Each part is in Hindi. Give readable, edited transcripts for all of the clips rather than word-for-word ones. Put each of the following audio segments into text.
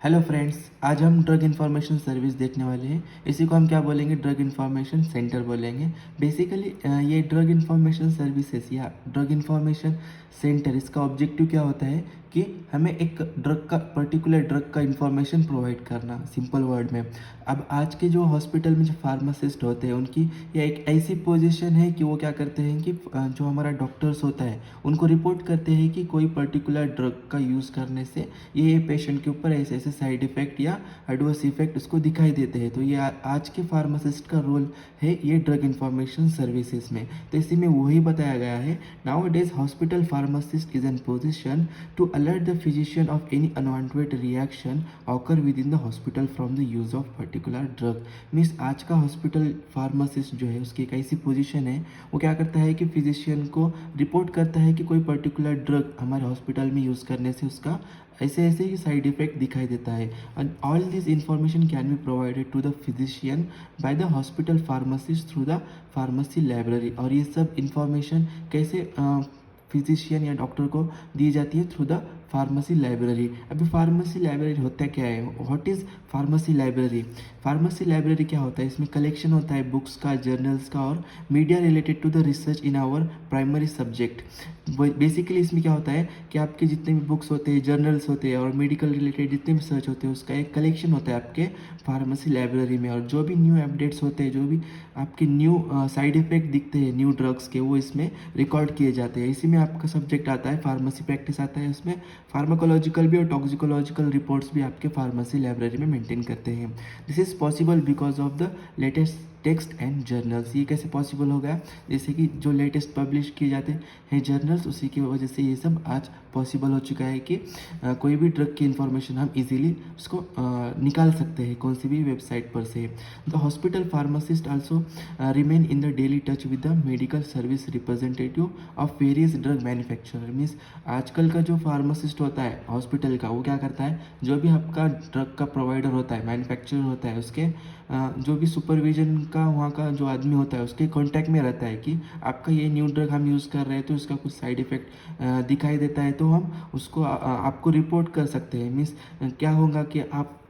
हेलो फ्रेंड्स, आज हम ड्रग इन्फॉर्मेशन सर्विस देखने वाले हैं। इसी को हम क्या बोलेंगे, ड्रग इन्फॉर्मेशन सेंटर बोलेंगे। बेसिकली ये ड्रग इन्फॉर्मेशन सर्विसेज या ड्रग इन्फॉर्मेशन सेंटर, इसका ऑब्जेक्टिव क्या होता है कि हमें एक ड्रग का पर्टिकुलर ड्रग का इन्फॉर्मेशन प्रोवाइड करना, सिंपल वर्ड में। अब आज के जो हॉस्पिटल में जो फार्मासिस्ट होते हैं उनकी यह एक ऐसी पोजीशन है कि वो क्या करते हैं कि जो हमारा डॉक्टर्स होता है उनको रिपोर्ट करते हैं कि कोई पर्टिकुलर ड्रग का यूज़ करने से ये पेशेंट के ऊपर ऐसे ऐसे साइड इफ़ेक्ट या एडवर्स इफेक्ट उसको दिखाई देते हैं। तो ये आज के फार्मासिस्ट का रोल है ये ड्रग इन्फॉर्मेशन सर्विसेज में। तो इसी में वही बताया गया है, nowadays hospital pharmacist is in position to alert the physician of any unwanted reaction occur within the hospital from the use of particular drug. Means आज का हॉस्पिटल फार्मासिस्ट जो है उसकी एक ऐसी पोजीशन है, वो क्या करता है कि फिजिशियन को रिपोर्ट करता है कि कोई पर्टिकुलर ड्रग हमारे हॉस्पिटल में यूज़ करने से उसका ऐसे ऐसे ही साइड इफेक्ट दिखाई देता है। And all this information can be provided to the physician by the hospital pharmacist through the pharmacy library. और ये सब इंफॉर्मेशन कैसे फिजिशियन या डॉक्टर को दी जाती है, थ्रू द फार्मेसी लाइब्रेरी। अभी फार्मेसी लाइब्रेरी होता क्या है, what is pharmacy library? Pharmacy library क्या होता है, इसमें कलेक्शन होता है बुक्स का, जर्नल्स का और media related to the research in our primary subject. Basically इसमें क्या होता है कि आपके जितने भी बुक्स होते हैं, जर्नल्स होते हैं और मेडिकल रिलेटेड जितने भी रिसर्च होते हैं उसका एक कलेक्शन होता है आपके फार्मेसी लाइब्रेरी में। और जो भी न्यू अपडेट्स होते हैं, जो भी आपके न्यू साइड इफेक्ट दिखते हैं न्यू ड्रग्स के, वो इसमें रिकॉर्ड किए जाते हैं। इसी में आपका सब्जेक्ट आता है फार्मेसी प्रैक्टिस आता है, उसमें फार्माकोलॉजिकल भी और टॉक्सिकोलॉजिकल रिपोर्ट्स भी आपके फार्मेसी लाइब्रेरी में मेंटेन करते हैं। This is possible because of the latest text and journals. ये कैसे पॉसिबल हो गया, जैसे कि जो लेटेस्ट पब्लिश किए जाते हैं जर्नल्स, उसी की वजह से ये सब आज पॉसिबल हो चुका है कि कोई भी ड्रग की इंफॉर्मेशन हम इजीली उसको निकाल सकते हैं कौन सी भी वेबसाइट पर से। The hospital pharmacist also remain in the daily touch with the medical service representative of various drug manufacturer. Means आजकल का जो फार्मासिस्ट होता है हॉस्पिटल का, वो क्या करता है, जो भी आपका ड्रग का प्रोवाइडर होता है, मैन्युफैक्चरर होता है, उसके जो भी सुपरविजन का वहाँ का जो आदमी होता है उसके कांटेक्ट में रहता है कि आपका ये न्यू ड्रग हम यूज़ कर रहे हैं तो इसका कुछ साइड इफ़ेक्ट दिखाई देता है, तो हम उसको आपको रिपोर्ट कर सकते हैं। मीन्स क्या होगा कि आप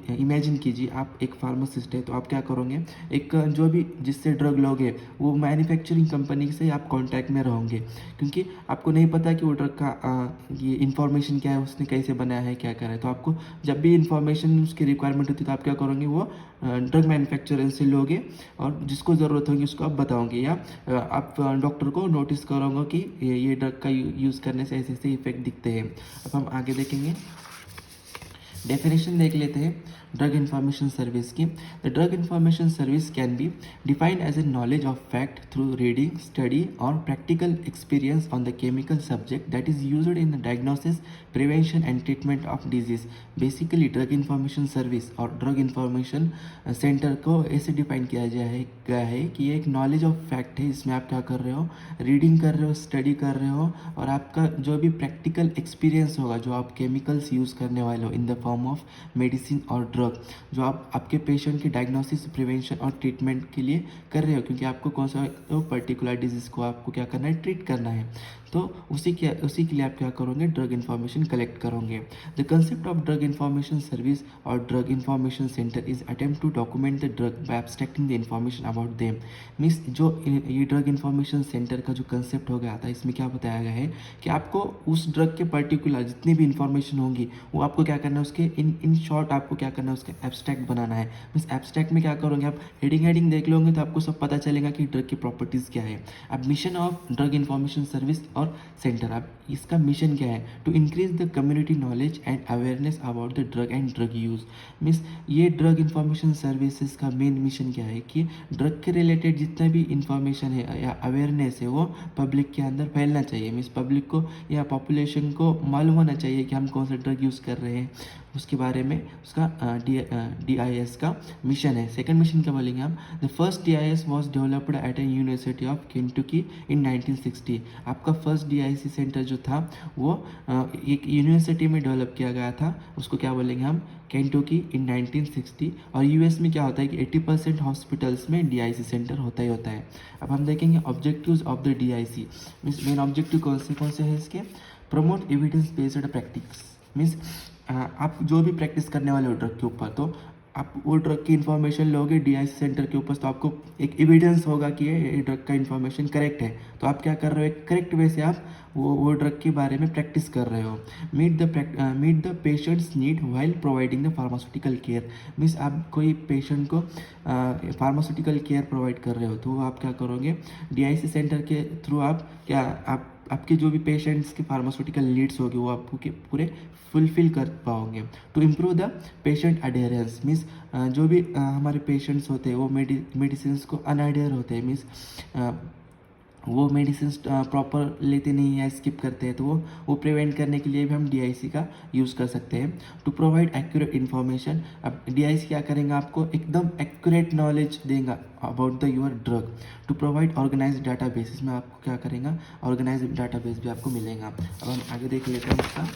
इमेजिन कीजिए, आप एक फार्मासिस्ट है तो आप क्या करोगे, एक जो भी जिससे ड्रग लोगे वो मैन्युफैक्चरिंग कंपनी से आप कांटेक्ट में रहोगे, क्योंकि आपको नहीं पता कि वो ड्रग का ये इन्फॉर्मेशन क्या है, उसने कैसे बनाया है, क्या करा है। तो आपको जब भी इन्फॉर्मेशन उसकी रिक्वायरमेंट होती है तो आप क्या करोगे, वो ड्रग मैन्युफैक्चरर से लोगे और जिसको ज़रूरत होगी उसको आप बताओगे, या आप डॉक्टर को नोटिस करोगे कि ये ड्रग का यूज़ करने से ऐसे ऐसे इफेक्ट दिखते हैं। अब हम आगे देखेंगे, डेफिनेशन देख लेते हैं ड्रग इन्फॉर्मेशन सर्विस की। The drug information service can be defined as a knowledge of fact through reading, study और practical experience on the chemical subject that is used in the diagnosis, prevention and treatment of disease. Basically drug information service और ड्रग इन्फॉर्मेशन सेंटर को ऐसे डिफाइन किया गया है कि ये एक नॉलेज ऑफ फैक्ट है। इसमें आप क्या कर रहे हो, रीडिंग कर रहे हो, स्टडी कर रहे हो, और आपका जो भी प्रैक्टिकल एक्सपीरियंस होगा, जो आप केमिकल्स यूज़ करने वाले हो in the form of medicine और ड्रग, जो आप आपके पेशेंट की डायग्नोसिस, प्रिवेंशन और ट्रीटमेंट के लिए कर रहे हो, क्योंकि आपको कौन सा पर्टिकुलर डिजीज़ को आपको क्या करना है, ट्रीट करना है। तो उसी के लिए आप क्या करोगे, ड्रग इन्फॉर्मेशन कलेक्ट करोगे। The concept of drug information service और drug information centre is attempt to document the drug by abstracting the information about them. Means जो ये ड्रग इन्फॉर्मेशन सेंटर का जो कंसेप्ट हो गया था, इसमें क्या बताया गया है कि आपको उस ड्रग के पर्टिकुलर जितनी भी इन्फॉर्मेशन होंगी वो आपको क्या करना है, उसके इन शॉर्ट आपको क्या करना है, उसका एब्स्ट्रैक्ट बनाना है। मीन्स एब्स्ट्रैक्ट में क्या करोगे, आप हेडिंग देख लोगे तो आपको सब पता चलेगा कि ड्रग की प्रॉपर्टीज़ क्या है। अब mission of drug information service और सेंटर, अब इसका मिशन क्या है, to increase the community knowledge and awareness about the drug and drug use. Means ये ड्रग इन्फॉर्मेशन सर्विसेज का मेन मिशन क्या है कि ड्रग के रिलेटेड जितना भी इंफॉर्मेशन है या अवेयरनेस है वो पब्लिक के अंदर फैलना चाहिए। मीन्स पब्लिक को या पॉपुलेशन को मालूम होना चाहिए कि हम कौन सा ड्रग यूज़ कर रहे हैं, उसके बारे में उसका DIS का मिशन है। सेकंड मिशन क्या बोलेंगे हम, the first DIS was developed at a university of Kentucky in 1960। आपका फर्स्ट DIC सेंटर जो था वो एक यूनिवर्सिटी में डेवलप किया गया था, उसको क्या बोलेंगे हम, केंटुकी इन 1960। और US में क्या होता है कि 80% हॉस्पिटल्स में DIC सेंटर होता ही होता है। अब हम देखेंगे objectives of the DIC। Means main objective कौन से है इसके, promote evidence based practice. Means आप जो भी प्रैक्टिस करने वाले हो ड्रग के ऊपर, तो आप वो ड्रग की इन्फॉर्मेशन लोगे डीआईसी सेंटर के ऊपर, तो आपको एक एविडेंस होगा कि ये ड्रग का इन्फॉर्मेशन करेक्ट है। तो आप क्या कर रहे हो, एक करेक्ट वे से आप वो ड्रग के बारे में प्रैक्टिस कर रहे हो। Meet the patients need while providing the pharmaceutical care. Means आप कोई पेशेंट को फार्मास्यूटिकल केयर प्रोवाइड कर रहे हो, तो वो आप क्या करोगे, डीआईसी सेंटर के थ्रू आप क्या आपके जो भी पेशेंट्स के फार्मास्यूटिकल नीड्स होगी वो आपको के पूरे फुलफिल कर पाओगे। To improve the patient adherence, means जो भी हमारे पेशेंट्स होते हैं वो मेडिसिन को अनअडेयर होते हैं, मीन्स वो मेडिसिन प्रॉपर लेते नहीं है, स्किप करते हैं, तो वो प्रिवेंट करने के लिए भी हम डीआईसी का यूज़ कर सकते हैं। टू प्रोवाइड एक्यूरेट इन्फॉर्मेशन, अब डीआईसी क्या करेंगे, आपको एकदम एक्यूरेट नॉलेज देगा about the your drug. To provide organize database, इसमें आपको क्या करेगा, ऑर्गेनाइज डाटाबेस भी आपको मिलेगा। अब हम आगे देख लेते हैं इसका।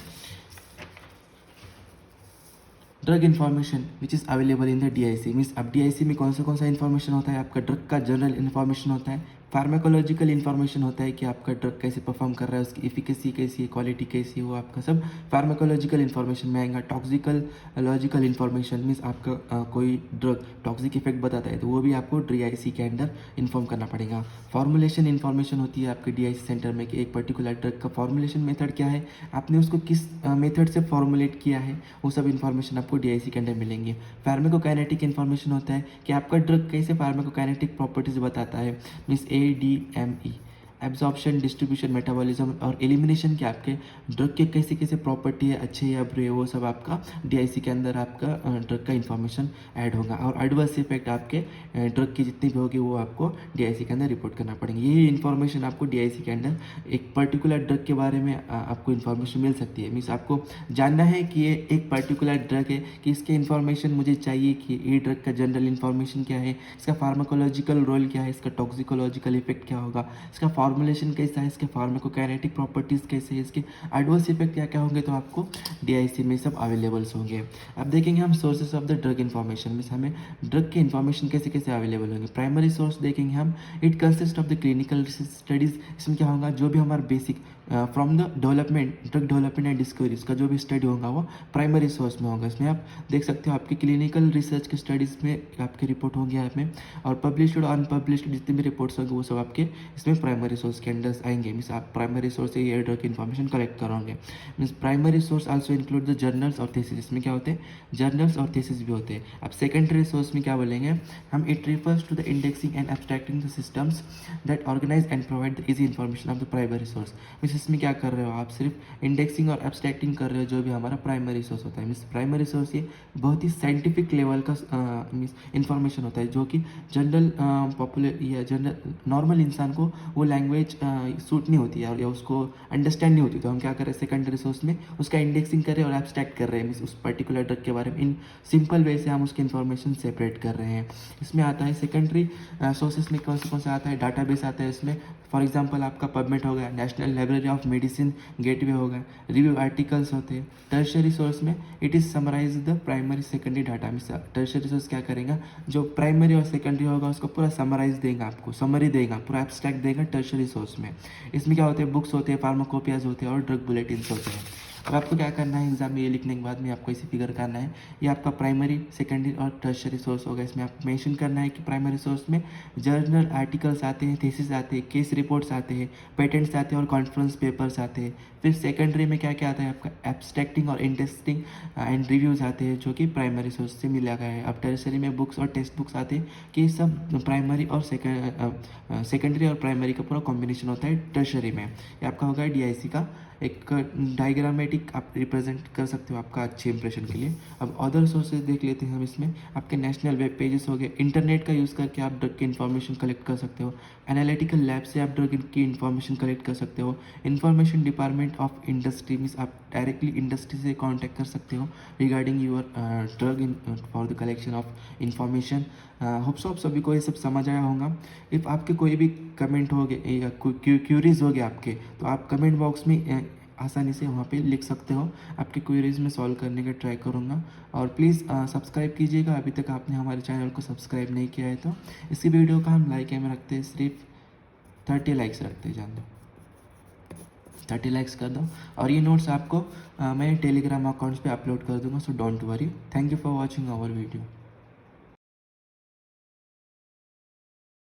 Drug information which is available in the DIC, means अब डीआईसी में कौन सा इन्फॉर्मेशन होता है, आपका ड्रग का जनरल इन्फॉर्मेशन होता है, फार्माकोलॉजिकल इन्फॉर्मेशन होता है कि आपका ड्रग कैसे परफॉर्म कर रहा है, उसकी एफिकेसी कैसी है, क्वालिटी कैसी है, वो आपका सब फार्माकोलॉजिकल इन्फॉर्मेशन में आएगा। टॉक्सिकल लॉजिकल इन्फॉर्मेशन मीन्स आपका कोई ड्रग टॉक्सिक इफेक्ट बताता है, तो वो भी आपको डीआईसी के अंडर इन्फॉर्म करना पड़ेगा। फॉर्मुलेशन इन्फॉर्मेशन होती है आपके डीआईसी सेंटर में कि एक पर्टिकुलर ड्रग का फॉर्मुलेशन मेथड क्या है, आपने उसको किस मेथड से फॉर्मुलेट किया है, वो सब इन्फॉर्मेशन आपको डीआईसी के अंडर मिलेंगे। फार्माकोकाइनेटिक इन्फॉर्मेशन होता है कि आपका ड्रग कैसे फार्माकोकाइनेटिक प्रॉपर्टीज बताता है, means ADME, absorption, distribution, metabolism और एलिमिनेशन के आपके ड्रग के कैसे कैसे प्रॉपर्टी है, अच्छे या बुरे, वो सब आपका डीआईसी के अंदर आपका ड्रग का इन्फॉर्मेशन ऐड होगा। और एडवर्स इफेक्ट आपके ड्रग की जितनी भी होगी वो आपको डीआईसी के अंदर रिपोर्ट करना पड़ेंगे। यही इन्फॉर्मेशन आपको डीआईसी के अंदर एक पर्टिकुलर ड्रग के बारे में आपको इन्फॉर्मेशन मिल सकती है। मीन्स आपको जानना है कि ये एक पर्टिकुलर ड्रग है, कि इसके इन्फॉर्मेशन मुझे चाहिए कि ये ड्रग का जनरल इन्फॉर्मेशन क्या है, इसका फार्माकोलॉजिकल रोल क्या है, इसका टॉक्सिकोलॉजिकल इफेक्ट क्या होगा, इसका फॉर्मुलेशन कैसा है, इसके फार्माकोकाइनेटिक प्रॉपर्टीज़ कैसे है, इसके एडवर्स इफेक्ट क्या क्या होंगे, तो आपको डीआईसी में सब अवेलेबल्स होंगे। अब देखेंगे हम sources of the drug information, means हमें ड्रग के इन्फॉर्मेशन कैसे कैसे अवेलेबल होंगे। प्राइमरी सोर्स देखेंगे हम, it consist of the clinical studies, इसमें क्या होगा, जो भी हमारा basic from the development, drug development and discovery, इसका जो भी स्टडी होगा वो प्राइमरी सोर्स में होगा। इसमें आप देख सकते हो आपकी क्लिनिकल रिसर्च के स्टडीज़ में आपकी रिपोर्ट होंगी यहाँ में, और पब्लिश्ड और अनपब्लिश्ड जितनी भी रिपोर्ट्स होंगे वो सब आपके इसमें प्राइमरी सोर्स के अंडर आएंगे। मीन्स आप प्राइमरी सोर्स से ये ड्रग इन्फॉर्मेशन कलेक्ट करोगे। Means primary source also include the journals और थीसिस, इसमें क्या होते हैं, जर्नल्स और थीसिस भी होते हैं। अब सेकेंडरी सोर्स में क्या बोलेंगे हम, it refers to the indexing and abstracting the systems that organise and provide the easy information of the primary source. Means इसमें क्या कर रहे हो, आप सिर्फ इंडेक्सिंग और एब्स्ट्रैक्टिंग कर रहे हो जो भी हमारा प्राइमरी सोर्स होता है। मीन्स प्राइमरी सोर्स ये बहुत ही साइंटिफिक लेवल का मीन्स इन्फॉर्मेशन होता है, जो कि जनरल पॉपुलर या जनरल नॉर्मल इंसान को वो लैंग्वेज सूट नहीं होती है या उसको अंडरस्टैंड नहीं होती, तो हम क्या कर रहे हैं, सेकेंडरी सोर्स में उसका इंडेक्सिंग कर रहे हैं और एब्स्ट्रैक्ट कर रहे हैं। मीन्स उस पर्टिकुलर ड्रग के बारे में इन सिंपल वे से हम उसकी इन्फॉर्मेशन सेपरेट कर रहे हैं। इसमें आता है सेकेंडरी सोर्सेस में कौन सा आता है, डाटाबेस आता है इसमें। फॉर एग्जांपल आपका पबमेड हो गया, National Library of Medicine gateway हो गया, रिव्यू आर्टिकल्स होते हैं। टर्शरी सोर्स में it is summarize the primary secondary data. Means tertiary source क्या करेगा, जो प्राइमरी और सेकेंडरी होगा उसको पूरा समराइज देगा, आपको समरी देगा, पूरा एब्स्ट्रैक्ट देगा टर्शरी सोर्स में। इसमें क्या होते हैं, बुक्स होते हैं, फार्माकोपियाज होते हैं और ड्रग बुलेटिन्स होते हैं। अब आपको क्या करना है, एग्जाम में ये लिखने के बाद में आपको इसे फिगर करना है, ये आपका प्राइमरी, सेकेंडरी और टर्शरी सोर्स होगा। इसमें आपको मेंशन करना है कि प्राइमरी सोर्स में जर्नल आर्टिकल्स आते हैं, थीसिस आते हैं, केस रिपोर्ट्स आते हैं, पेटेंट्स आते हैं और कॉन्फ्रेंस पेपर्स आते हैं। फिर सेकेंडरी में क्या क्या आता है, आपका एब्स्ट्रैक्टिंग और इंटेस्टिंग एंड रिव्यूज़ आते हैं जो कि प्राइमरी सोर्स से मिला गया है। अब टर्शरी में बुक्स और टेक्स्ट बुक्स आते हैं कि सब प्राइमरी और सेकेंडरी और प्राइमरी का पूरा कॉम्बिनेशन होता है टर्शरी में। ये आपका होगा डीआईसी का एक डायग्रामेटिक आप रिप्रेजेंट कर सकते हो आपका अच्छे इंप्रेशन के लिए। अब अदर सोर्सेज देख लेते हैं हम, इसमें आपके नेशनल वेब पेजेस हो गए, इंटरनेट का यूज़ करके आप ड्रग की इन्फॉर्मेशन कलेक्ट कर सकते हो, एनालिटिकल लैब से आप ड्रग की इन्फॉर्मेशन कलेक्ट कर सकते हो, information department of industry means आप डायरेक्टली इंडस्ट्री से कॉन्टैक्ट कर सकते हो regarding your drug in for the collection of information. Hopes of सभी को ये सब समझ आया होगा। इफ़ आपके कोई भी कमेंट हो गए या क्यूरीज हो गए आपके, तो आप कमेंट बॉक्स में आसानी से वहाँ पे लिख सकते हो, आपके क्वेरीज में सॉल्व करने का ट्राई करूँगा। और प्लीज़ सब्सक्राइब कीजिएगा, अभी तक आपने हमारे चैनल को सब्सक्राइब नहीं किया है तो। इसी वीडियो का हम लाइक में रखते हैं, सिर्फ 30 लाइक्स रखते हैं, जान दो। 30 लाइक्स कर दो। और ये नोट्स आपको मैं टेलीग्राम अकाउंट्स पे अपलोड कर दूंगा, so don't worry. Thank you for watching our video.